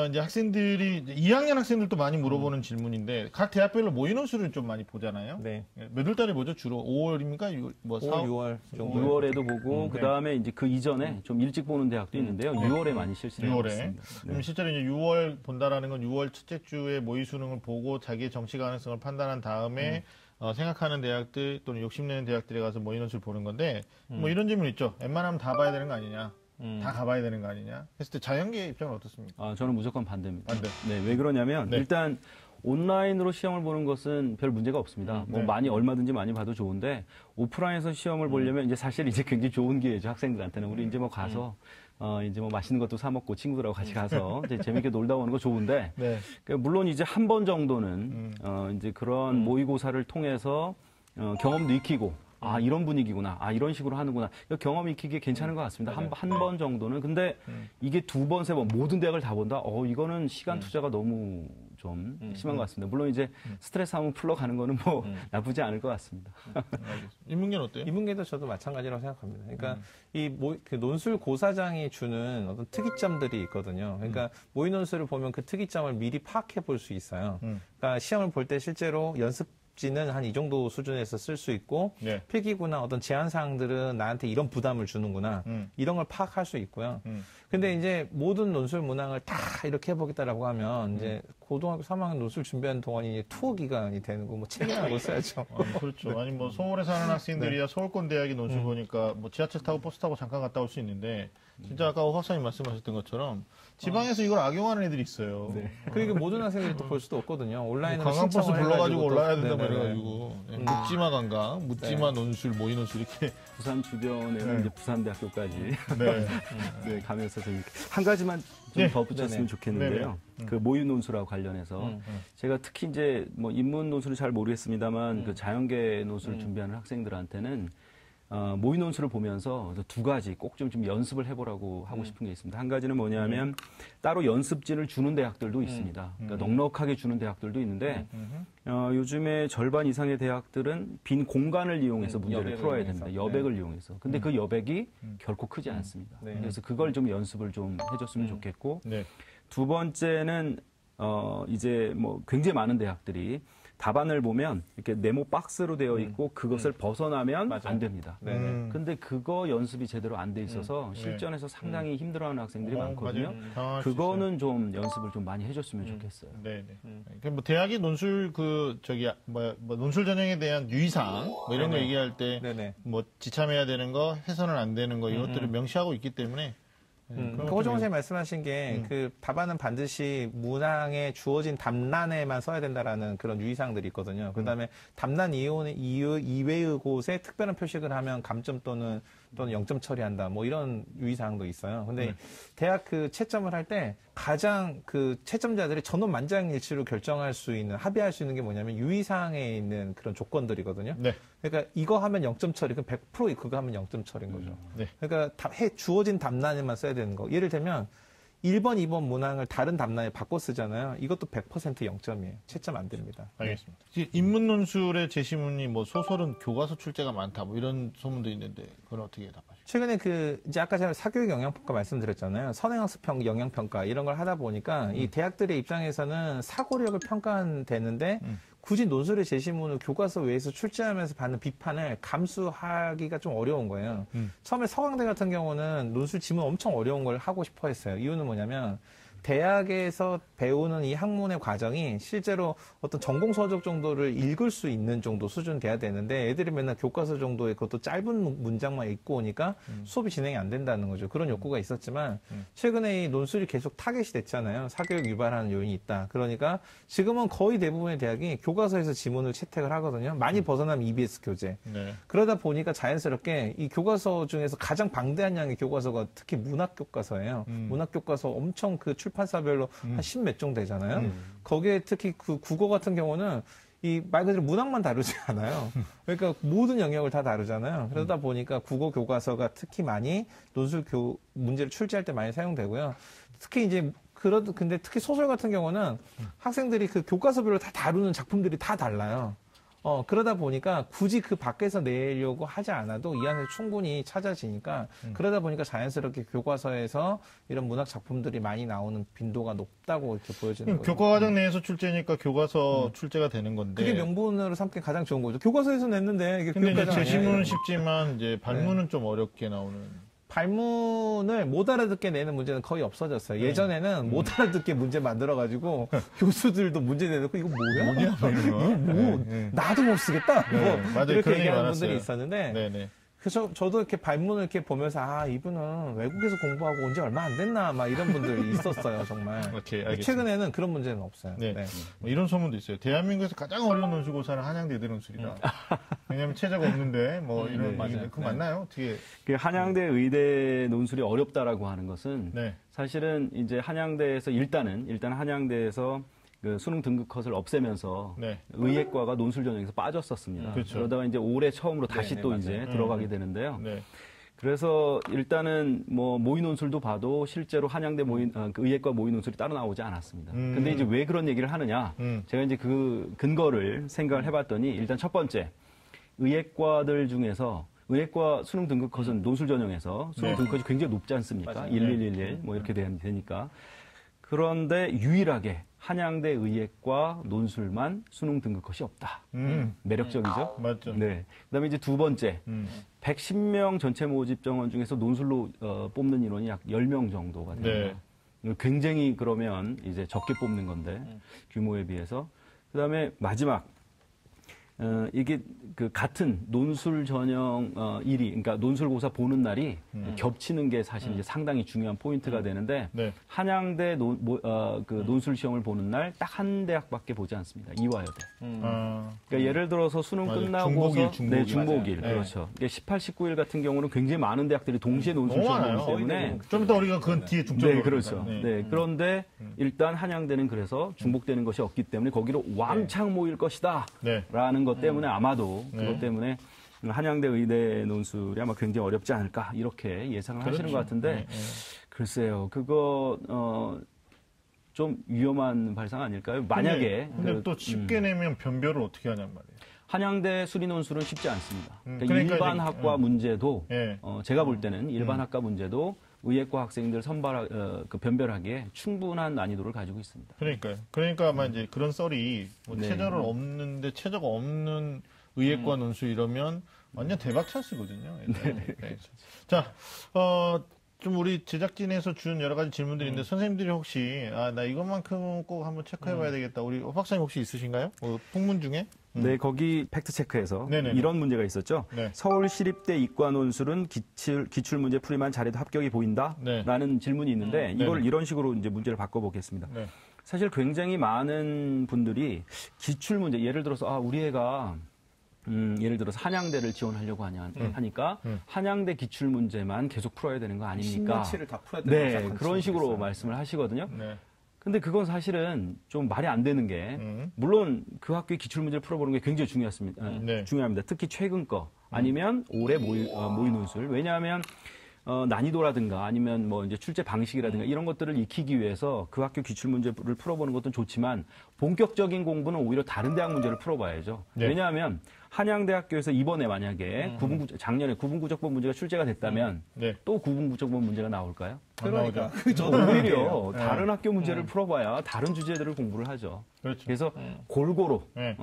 이제 학생들이, 이제 2학년 학생들도 많이 물어보는 질문인데, 각 대학별로 모의논 수를 좀 많이 보잖아요. 네. 몇 월 달에 보죠? 주로 5월입니까? 6월, 뭐 5월, 6월 정도. 6월에도 보고, 그 다음에 이제 그 이전에 좀 일찍 보는 대학도 있는데요. 6월에 많이 실시를 하고 6월에. 있습니다. 그럼 실제로 이제 6월 본다라는 건 6월 첫째 주에 모의 수능을 보고 자기의 정시 가능성을 판단한 다음에 생각하는 대학들 또는 욕심내는 대학들에 가서 모의 논술을 보는 건데, 뭐 이런 질문 있죠. 웬만하면 다 봐야 되는 거 아니냐? 다 가봐야 되는 거 아니냐? 했을 때 자연계의 입장은 어떻습니까? 저는 무조건 반대입니다. 반대. 네, 왜 그러냐면 네. 일단 온라인으로 시험을 보는 것은 별 문제가 없습니다. 뭐 네. 많이 얼마든지 많이 봐도 좋은데 오프라인에서 시험을 보려면 이제 사실 이제 굉장히 좋은 기회죠. 학생들한테는 우리 이제 뭐 가서 이제 뭐 맛있는 것도 사 먹고 친구들하고 같이 가서 이제 재밌게 놀다 오는 거 좋은데 네. 물론 이제 한 번 정도는 이제 그런 모의고사를 통해서 경험도 익히고 이런 분위기구나. 이런 식으로 하는구나. 경험 익히기에 괜찮은 것 같습니다. 한 번 정도는. 근데 이게 두 번, 세 번 모든 대학을 다 본다? 이거는 시간 투자가 너무 좀 심한 것 같습니다. 물론 이제 스트레스 한번 풀러가는 거는 뭐 나쁘지 않을 것 같습니다. 인문계는 어때요? 인문계도 저도 마찬가지라고 생각합니다. 그러니까 그 논술 고사장이 주는 어떤 특이점들이 있거든요. 그러니까 모의 논술을 보면 그 특이점을 미리 파악해 볼 수 있어요. 그러니까 시험을 볼 때 실제로 연습지는 한 이 정도 수준에서 쓸 수 있고 네. 필기구나 어떤 제한 사항들은 나한테 이런 부담을 주는구나 이런 걸 파악할 수 있고요. 근데 이제 모든 논술 문항을 다 이렇게 해보겠다라고 하면 이제 고등학교 3학년 논술 준비하는 동안이 투어 기간이 되는 거 뭐 책이나 뭐 써야죠. 그렇죠. 아니 뭐 서울에 사는 학생들이야 서울권 대학이 논술 보니까 뭐 지하철 타고 버스 타고 잠깐 갔다 올 수 있는데 진짜 아까 오 박사님 말씀하셨던 것처럼 지방에서 이걸 악용하는 애들이 있어요. 네. 그러니까 모든 학생들이 또 볼 수도 없거든요. 온라인으로 관광버스 신청을 불러가지고 해가지고 올라야 또- 된다 네네네. 그래가지고 묻지마 관광, 묻지마 논술, 모의 논술 이렇게 부산 주변에는 네. 이제 부산대학교까지 네. 네, 가면서 좀 이렇게 한 가지만 좀 네. 더 붙였으면 네네. 좋겠는데요. 그 모의 논술하고 관련해서 제가 특히 이제 뭐 인문 논술은 잘 모르겠습니다만 그 자연계 논술을 준비하는 학생들한테는 모의 논술을 보면서 두 가지 꼭 좀 연습을 해보라고 하고 싶은 게 있습니다. 한 가지는 뭐냐면 따로 연습지를 주는 대학들도 있습니다. 그러니까 넉넉하게 주는 대학들도 있는데 요즘에 절반 이상의 대학들은 빈 공간을 이용해서 문제를 여백을 풀어야 이용해서. 됩니다. 여백을 이용해서. 근데 그 여백이 결코 크지 않습니다. 네. 그래서 그걸 좀 연습을 좀 해줬으면 좋겠고 네. 두 번째는 이제 뭐 굉장히 많은 대학들이 답안을 보면 이렇게 네모 박스로 되어 있고 그것을 벗어나면 맞아요. 안 됩니다. 네네. 근데 그거 연습이 제대로 안 돼 있어서 실전에서 상당히 힘들어하는 학생들이 많거든요. 맞아요. 당황할 수 그거는 좀 연습을 좀 많이 해줬으면 좋겠어요. 네, 네. 그러니까 뭐 대학이 논술 뭐 논술 전형에 대한 유의사항 뭐 이런 거 네네. 얘기할 때 네네. 뭐 지참해야 되는 거, 해서는 안 되는 거 이것들을 명시하고 있기 때문에 그 호정 선생님 말씀하신 게 그 답안은 반드시 문항에 주어진 답란에만 써야 된다라는 그런 유의사항들이 있거든요. 그다음에 답란 이외의 곳에 특별한 표식을 하면 감점 또는 0점 처리한다. 뭐 이런 유의사항도 있어요. 근데 대학 그 채점을 할 때 가장 그 채점자들이 전원 만장일치로 결정할 수 있는 합의할 수 있는 게 뭐냐면 유의사항에 있는 그런 조건들이거든요. 네. 그러니까 이거 하면 0점 처리, 그럼 100% 그거 하면 0점 처리인 거죠. 네. 그러니까 주어진 답란에만 써야 되는 거. 예를 들면 1번, 2번 문항을 다른 답란에 바꿔 쓰잖아요. 이것도 100% 0점이에요. 채점 안 됩니다. 알겠습니다. 인문 논술의 제시문이 뭐 소설은 교과서 출제가 많다 뭐 이런 소문도 있는데 그건 어떻게 답하시죠? 최근에 이제 아까 제가 사교육 영향평가 말씀드렸잖아요. 선행학습 영향평가 이런 걸 하다 보니까 이 대학들의 입장에서는 사고력을 평가되는데 굳이 논술의 제시문을 교과서 외에서 출제하면서 받는 비판을 감수하기가 좀 어려운 거예요. 처음에 서강대 같은 경우는 논술 지문 엄청 어려운 걸 하고 싶어 했어요. 이유는 뭐냐면 대학에서 배우는 이 학문의 과정이 실제로 어떤 전공 서적 정도를 읽을 수 있는 정도 수준 돼야 되는데 애들이 맨날 교과서 정도의 그것도 짧은 문장만 읽고 오니까 수업이 진행이 안 된다는 거죠. 그런 욕구가 있었지만 최근에 이 논술이 계속 타겟이 됐잖아요. 사교육 유발하는 요인이 있다. 그러니까 지금은 거의 대부분의 대학이 교과서에서 지문을 채택을 하거든요. 많이 벗어나면 EBS 교재. 네. 그러다 보니까 자연스럽게 이 교과서 중에서 가장 방대한 양의 교과서가 특히 문학 교과서예요. 문학 교과서 엄청 그 출판사별로 한 10몇 종 되잖아요. 거기에 특히 그 국어 같은 경우는 이 말 그대로 문학만 다루지 않아요. 그러니까 모든 영역을 다 다루잖아요. 그러다 보니까 국어 교과서가 특히 많이 논술 문제를 출제할 때 많이 사용되고요. 특히 이제 근데 특히 소설 같은 경우는 학생들이 그 교과서별로 다 다루는 작품들이 다 달라요. 그러다 보니까 굳이 그 밖에서 내려고 하지 않아도 이 안에서 충분히 찾아지니까 그러다 보니까 자연스럽게 교과서에서 이런 문학 작품들이 많이 나오는 빈도가 높다고 이렇게 보여지는 거죠. 교과과정 내에서 출제니까 교과서 출제가 되는 건데. 그게 명분으로 삼기 가장 좋은 거죠. 교과서에서 냈는데 이게 근데 이제 교육과정 아니야, 제시문은 이런. 쉽지만 이제 발문은 좀 어렵게 나오는. 발문을 못 알아듣게 내는 문제는 거의 없어졌어요. 예전에는 못 알아듣게 문제 만들어가지고 교수들도 문제 내놓고 이거 뭐야? 이거 뭐 나도 못 쓰겠다. 네, 뭐 맞아요. 이렇게 그런 얘기 얘기하는 많았어요. 분들이 있었는데 네네. 그래서 저도 이렇게 발문을 이렇게 보면서 이분은 외국에서 공부하고 온 지 얼마 안 됐나 막 이런 분들이 있었어요 정말. 오케이, 알겠습니다. 최근에는 그런 문제는 없어요. 네. 네. 뭐 이런 소문도 있어요. 대한민국에서 가장 어려운 논술고사는 한양대 대논술이다. 왜냐하면 체제가 없는데 뭐 이런 맞아요. 얘기인데 그거 맞나요? 어떻게? 그 한양대 의대 논술이 어렵다라고 하는 것은 네. 사실은 이제 한양대에서 일단 한양대에서 그 수능 등급 컷을 없애면서 네. 의예과가 논술 전형에서 빠졌었습니다. 그렇죠. 그러다가 이제 올해 처음으로 다시 네, 또 맞아요. 이제 들어가게 되는데요. 네. 그래서 일단은 뭐 모의 논술도 봐도 실제로 한양대 그 의예과 모의 논술이 따로 나오지 않았습니다. 근데 이제 왜 그런 얘기를 하느냐? 제가 이제 그 근거를 생각을 해봤더니 일단 첫 번째 의예과들 중에서 의예과 수능 등급 컷은 논술 전형에서 수능 네. 등급 컷이 굉장히 높지 않습니까? 맞아요. 1111 뭐 이렇게 되니까. 그런데 유일하게 한양대 의예과 논술만 수능 등급 컷이 없다. 매력적이죠? 맞죠. 네. 그다음에 이제 두 번째, 110명 전체 모집 정원 중에서 논술로 뽑는 인원이 약 10명 정도가 됩니다. 굉장히 그러면 이제 적게 뽑는 건데 규모에 비해서. 그다음에 마지막 이게 그 같은 논술 전형 1위, 그러니까 논술고사 보는 날이 겹치는 게 사실 이제 상당히 중요한 포인트가 되는데 네. 한양대 그 논술 시험을 보는 날 딱 한 대학밖에 보지 않습니다. 이화여대. 그러니까 예를 들어서 수능 맞아요. 끝나고서 중복일. 네, 중복일. 맞아요. 그렇죠. 그러니까 18, 19일 같은 경우는 굉장히 많은 대학들이 동시에 논술 너무 시험을 많아요. 보기 때문에 좀 이따 우리가 그건 뒤에 중점으로. 네, 그렇죠. 보겠습니다. 네, 그런데 일단 한양대는 그래서 중복되는 것이 없기 때문에 거기로 왕창 모일 것이다. 네. 라는 것 때문에 아마도 네. 그것 때문에 한양대 의대 논술이 아마 굉장히 어렵지 않을까 이렇게 예상을 하시는 그렇죠. 것 같은데 네, 네. 글쎄요, 그거 좀 위험한 발상 아닐까요? 만약에 근데 또 쉽게 내면 변별을 어떻게 하냔 말이에요. 한양대 수리 논술은 쉽지 않습니다. 그러니까 그러니까 일반 이제, 학과 문제도 예. 제가 볼 때는 일반 학과 문제도 의예과 학생들 그 변별하기에 충분한 난이도를 가지고 있습니다. 그러니까요. 그러니까 아마 이제 그런 썰이 뭐 네. 최저를 없는데 최저가 없는 의예과 논술 이러면 완전 대박 찬스거든요. 네. 자, 좀 우리 제작진에서 준 여러 가지 질문들이 있는데 선생님들이 혹시 나 이것만큼은 꼭 한번 체크해봐야 되겠다. 우리 박사님 혹시 있으신가요? 폭문 중에? 네, 거기 팩트 체크에서 네네네. 이런 문제가 있었죠. 네. 서울시립대 이과 논술은 기출 문제 풀이만 잘해도 합격이 보인다라는 네. 질문이 있는데 이걸 네네. 이런 식으로 이제 문제를 바꿔보겠습니다. 네. 사실 굉장히 많은 분들이 기출 문제, 예를 들어서 우리 애가 예를 들어서 한양대를 지원하려고 하니까 한양대 기출 문제만 계속 풀어야 되는 거 아닙니까? 10년치를 다 풀어야 되는 네, 거죠. 그런 식으로 말씀을 하시거든요. 네. 근데 그건 사실은 좀 말이 안 되는 게 물론 그 학교의 기출 문제를 풀어보는 게 굉장히 네. 중요합니다. 특히 최근 거 아니면 올해 모의 논술. 왜냐하면 난이도라든가 아니면 뭐 이제 출제 방식이라든가 이런 것들을 익히기 위해서 그 학교 기출 문제를 풀어보는 것도 좋지만 본격적인 공부는 오히려 다른 대학 문제를 풀어봐야죠. 네. 왜냐하면 한양대학교에서 이번에 만약에 작년에 구분구적본 문제가 출제가 됐다면 네. 또 구분구적본 문제가 나올까요? 그러니까. 오히려 다른 학교 문제를 풀어봐야 다른 주제들을 공부를 하죠. 그렇죠. 그래서 골고루 네.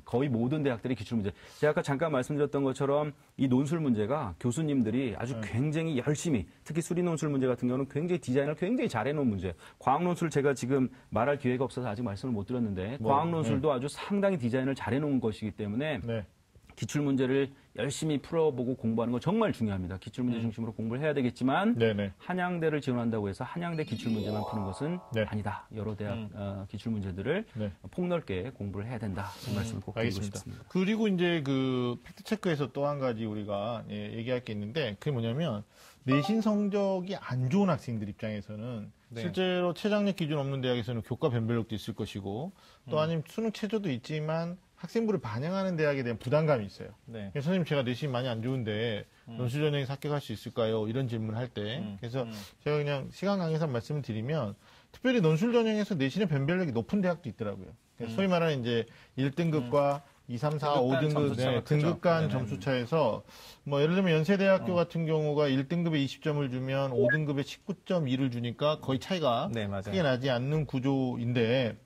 거의 모든 대학들이 기출문제. 제가 아까 잠깐 말씀드렸던 것처럼 이 논술 문제가 교수님들이 아주 굉장히 열심히 특히 수리 논술 문제 같은 경우는 굉장히 디자인을 굉장히 잘해놓은 문제예요. 과학 논술 제가 지금 말할 기회가 없어서 아직 말씀을 못 드렸는데 과학 논술도 아주 상당히 디자인을 잘해놓은 것이기 때문에 네. 기출 문제를 열심히 풀어보고 공부하는 건 정말 중요합니다. 기출 문제 중심으로 공부를 해야 되겠지만 네네. 한양대를 지원한다고 해서 한양대 기출 문제만 푸는 것은 네. 아니다. 여러 대학 기출 문제들을 네. 폭넓게 공부를 해야 된다. 이 말씀을 꼭 드리고 알겠습니다. 싶습니다. 그리고 이제 그 팩트 체크에서 또 한 가지 우리가 얘기할 게 있는데 그게 뭐냐면 내신 성적이 안 좋은 학생들 입장에서는 실제로 최장력 기준 없는 대학에서는 교과 변별력도 있을 것이고 또 아니면 수능 최저도 있지만 학생부를 반영하는 대학에 대한 부담감이 있어요. 네. 그래서 선생님 제가 내신이 많이 안 좋은데 논술 전형에서 합격할 수 있을까요? 이런 질문을 할 때 그래서 제가 그냥 시간 강의에서 말씀을 드리면 특별히 논술 전형에서 내신의 변별력이 높은 대학도 있더라고요. 그러니까 소위 말하는 이제 1등급과 2, 3, 4, 등급 간 5등급 점수차가 크죠. 등급 간 네네. 점수 차에서 뭐 예를 들면 연세대학교 같은 경우가 1등급에 20점을 주면 5등급에 19.2를 주니까 거의 차이가 네, 맞아요. 크게 나지 않는 구조인데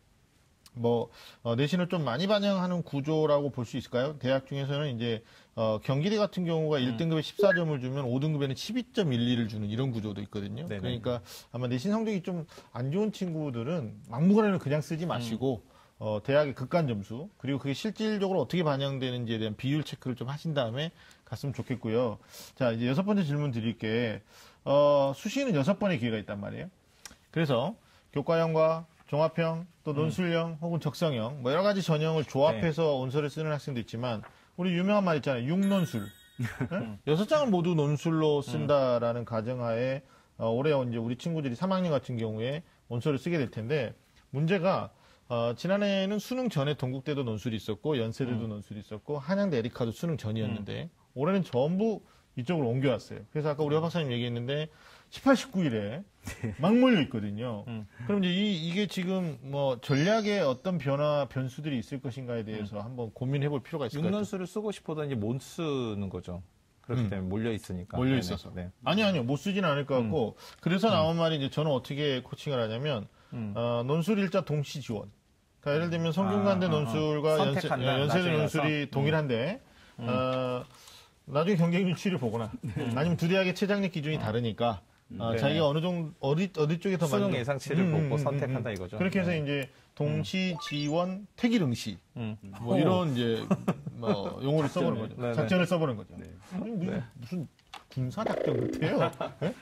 뭐 내신을 좀 많이 반영하는 구조라고 볼 수 있을까요? 대학 중에서는 이제 경기대 같은 경우가 1등급에 14점을 주면 5등급에는 12.12를 주는 이런 구조도 있거든요. 네네. 그러니까 아마 내신 성적이 좀 안 좋은 친구들은 막무가내로 그냥 쓰지 마시고 대학의 극간 점수 그리고 그게 실질적으로 어떻게 반영되는지에 대한 비율 체크를 좀 하신 다음에 갔으면 좋겠고요. 자, 이제 6번째 질문 드릴게. 수시는 6번의 기회가 있단 말이에요. 그래서 교과형과 종합형, 또 논술형, 혹은 적성형, 뭐 여러 가지 전형을 조합해서 온서를 쓰는 학생도 있지만, 우리 유명한 말 있잖아요. 6논술. 네? 6장을 모두 논술로 쓴다라는 가정하에, 올해 이제 우리 친구들이 3학년 같은 경우에 온서를 쓰게 될 텐데, 문제가, 지난해에는 수능 전에 동국대도 논술이 있었고, 연세대도 논술이 있었고, 한양대 에리카도 수능 전이었는데, 올해는 전부 이쪽으로 옮겨왔어요. 그래서 아까 우리 박사님 얘기했는데, 18, 19일에 막 몰려 있거든요. 그럼 이제 이게 지금 뭐 전략에 어떤 변수들이 있을 것인가에 대해서 한번 고민해 볼 필요가 있을 것 같아요. 6논술을 쓰고 싶어도 이제 못 쓰는 거죠. 그렇기 때문에 몰려 있으니까. 몰려 있어서. 네. 아니요. 못 쓰지는 않을 것 같고. 그래서 나온 말이 이제 저는 어떻게 코칭을 하냐면, 논술 일자 동시 지원. 그러니까 예를 들면 성균관대 논술과 선택한다, 연세대 나중에 논술이 가서. 동일한데, 나중에 경쟁률 치를 보거나, 아니면 두 대학의 최장력 기준이 다르니까, 네. 자기가 어느 정도, 어디 쪽에 더 수능 만족- 예상치를 보고 선택한다 이거죠. 그렇게 해서 네. 이제 동시 지원 태길 응시 뭐 이런 이제 뭐 용어를 써보는 거죠. 네네. 작전을 써보는 거죠. 아니, 무슨 군사 작전 같아요. 네?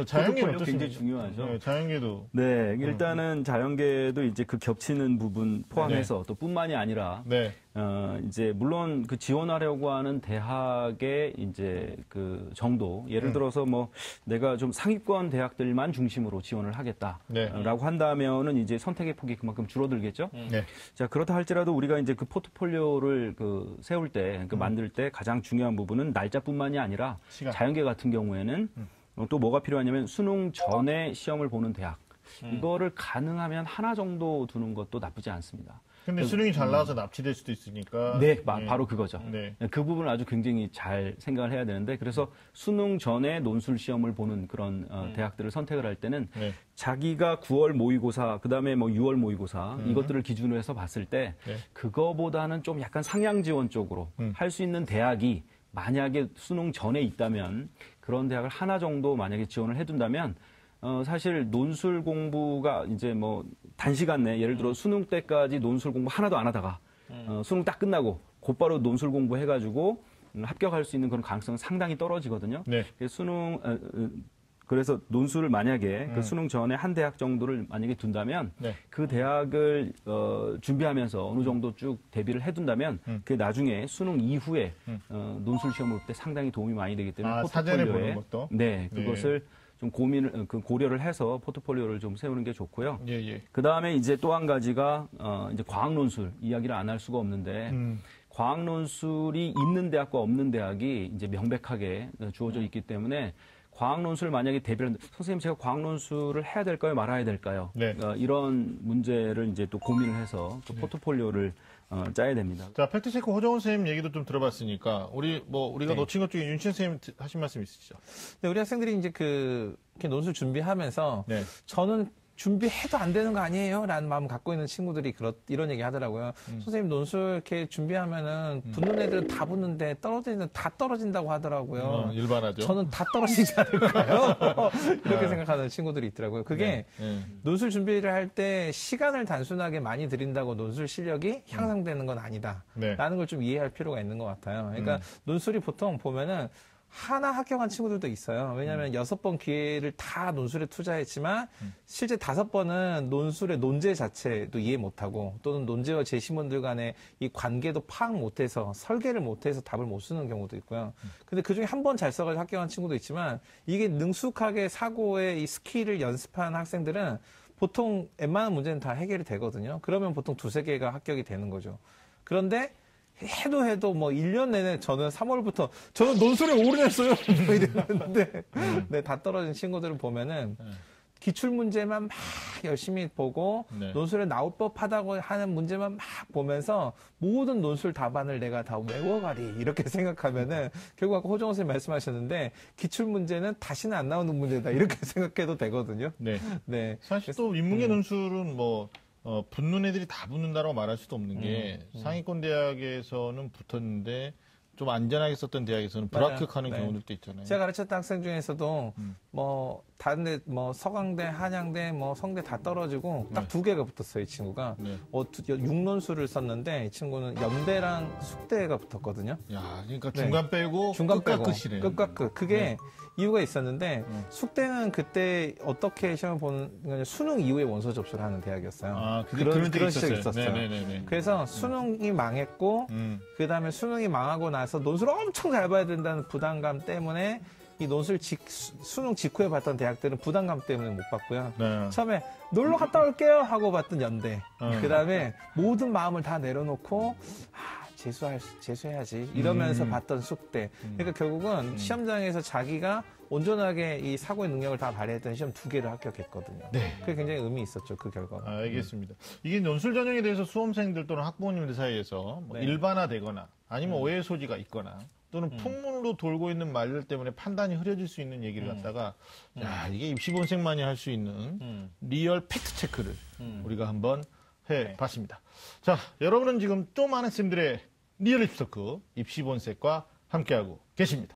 자연계는 포트폴리오 어떻습니까? 굉장히 중요하죠. 네, 자연계도 네, 일단은 자연계도 이제 그 겹치는 부분 포함해서 또 뿐만이 아니라 네. 이제 물론 그 지원하려고 하는 대학의 이제 그 정도 예를 들어서 뭐 내가 좀 상위권 대학들만 중심으로 지원을 하겠다라고 네. 한다면은 이제 선택의 폭이 그만큼 줄어들겠죠. 네. 자, 그렇다 할지라도 우리가 이제 그 포트폴리오를 그 세울 때, 그 만들 때 가장 중요한 부분은 날짜뿐만이 아니라 시간. 자연계 같은 경우에는 또 뭐가 필요하냐면 수능 전에 시험을 보는 대학. 이거를 가능하면 하나 정도 두는 것도 나쁘지 않습니다. 근데 수능이 잘 나와서 납치될 수도 있으니까. 네, 바로 그거죠. 네. 그 부분을 아주 굉장히 잘 생각을 해야 되는데 그래서 수능 전에 논술 시험을 보는 그런 대학들을 선택을 할 때는 네. 자기가 9월 모의고사, 그다음에 뭐 6월 모의고사 이것들을 기준으로 해서 봤을 때 네. 그거보다는 좀 약간 상향 지원 쪽으로 할 수 있는 대학이 만약에 수능 전에 있다면 그런 대학을 하나 정도 만약에 지원을 해둔다면 사실 논술 공부가 이제 뭐 단시간 내에 예를 들어 수능 때까지 논술 공부 하나도 안 하다가 수능 딱 끝나고 곧바로 논술 공부 해가지고 합격할 수 있는 그런 가능성은 상당히 떨어지거든요. 네. 그래서 논술을 만약에 그 수능 전에 한 대학 정도를 만약에 둔다면 네. 그 대학을 준비하면서 어느 정도 쭉 대비를 해둔다면 그게 나중에 수능 이후에 논술 시험을 볼 때 상당히 도움이 많이 되기 때문에 사전에 포트폴리오에 보는 것도? 네, 그것을 좀 고려를 해서 포트폴리오를 좀 세우는 게 좋고요. 예, 예. 그 다음에 이제 또 한 가지가 이제 과학 논술 이야기를 안 할 수가 없는데 과학 논술이 있는 대학과 없는 대학이 이제 명백하게 주어져 있기 때문에 과학 논술 만약에 대비를 선생님 제가 과학 논술을 해야 될까요 말아야 될까요? 네. 이런 문제를 이제 또 고민을 해서 또 포트폴리오를 짜야 됩니다. 자, 팩트체크 호정원 선생님 얘기도 좀 들어봤으니까, 우리가 네. 놓친 것 중에 윤천 선생님 하신 말씀 있으시죠? 근데 우리 학생들이 이제 이렇게 논술 준비하면서 네. 저는 준비해도 안 되는 거 아니에요? 라는 마음 갖고 있는 친구들이 이런 얘기 하더라고요. 선생님 논술 이렇게 준비하면은 붙는 애들은 다 붙는데 떨어지는 애들은 다 떨어진다고 하더라고요. 일반하죠. 저는 다 떨어지지 않을까요? 이렇게 생각하는 친구들이 있더라고요. 그게 네. 논술 준비를 할 때 시간을 단순하게 많이 들인다고 논술 실력이 향상되는 건 아니다. 네. 라는 걸 좀 이해할 필요가 있는 것 같아요. 그러니까 논술이 보통 보면은 하나 합격한 친구들도 있어요. 왜냐하면 6번 기회를 다 논술에 투자했지만 실제 5번은 논술의 논제 자체도 이해 못하고 또는 논제와 제시문들 간의 이 관계도 파악 못해서 설계를 못해서 답을 못 쓰는 경우도 있고요. 근데 그중에 한 번 잘 써가지고 합격한 친구도 있지만 이게 능숙하게 사고의 이 스킬을 연습한 학생들은 보통 웬만한 문제는 다 해결이 되거든요. 그러면 보통 2-3개가 합격이 되는 거죠. 그런데 해도 뭐 1년 내내 저는 3월부터 저는 논술에 올인했어요. 뭐 이랬는데 네, 다 떨어진 친구들을 보면은 기출 문제만 막 열심히 보고 네. 논술에 나올 법하다고 하는 문제만 막 보면서 모든 논술 답안을 내가 다 외워가리 이렇게 생각하면은 결국 아까 호정호 선생님 말씀하셨는데 기출 문제는 다시는 안 나오는 문제다 이렇게 생각해도 되거든요. 네. 네. 사실 또 인문계 논술은 뭐 붙는 애들이 다 붙는다라고 말할 수도 없는 게 상위권 대학에서는 붙었는데 좀 안전하게 썼던 대학에서는 불합격하는 맞아요. 네. 경우들도 있잖아요. 제가 가르쳤던 학생 중에서도 뭐 다른 데 뭐 서강대, 한양대, 뭐 성대 다 떨어지고 딱 두 개가 붙었어요, 이 친구가. 네. 6논술을 썼는데 이 친구는 연대랑 숙대가 붙었거든요. 야, 그러니까 중간 빼고 중간 끝과 빼고 끝이네. 끝과 끝. 그게 이유가 있었는데 숙대는 그때 어떻게 시험을 보는 거냐면 수능 이후에 원서 접수를 하는 대학이었어요. 아, 그런 적이 시절이 있었어요. 있었어요. 네네네. 그래서 수능이 망했고 그다음에 수능이 망하고 나서 논술을 엄청 잘 봐야 된다는 부담감 때문에 이 논술 수능 직후에 봤던 대학들은 부담감 때문에 못 봤고요. 네. 처음에 놀러 갔다 올게요 하고 봤던 연대. 그다음에 모든 마음을 다 내려놓고 재수해야지 이러면서 봤던 숙대. 그러니까 결국은 시험장에서 자기가 온전하게 이 사고의 능력을 다 발휘했던 시험 2개를 합격했거든요. 네. 그게 굉장히 의미 있었죠, 그 결과가. 알겠습니다. 이게 논술 전형에 대해서 수험생들 또는 학부모님들 사이에서 뭐 네. 일반화되거나 아니면 오해 소지가 있거나 또는 풍문으로 돌고 있는 말들 때문에 판단이 흐려질 수 있는 얘기를 갖다가 야, 이게 입시본생만이 할 수 있는 리얼 팩트 체크를 우리가 한번 해봤습니다. 자, 여러분은 지금 좀 많은 쌤들의 리얼 입시토크 입시본색과 함께하고 계십니다.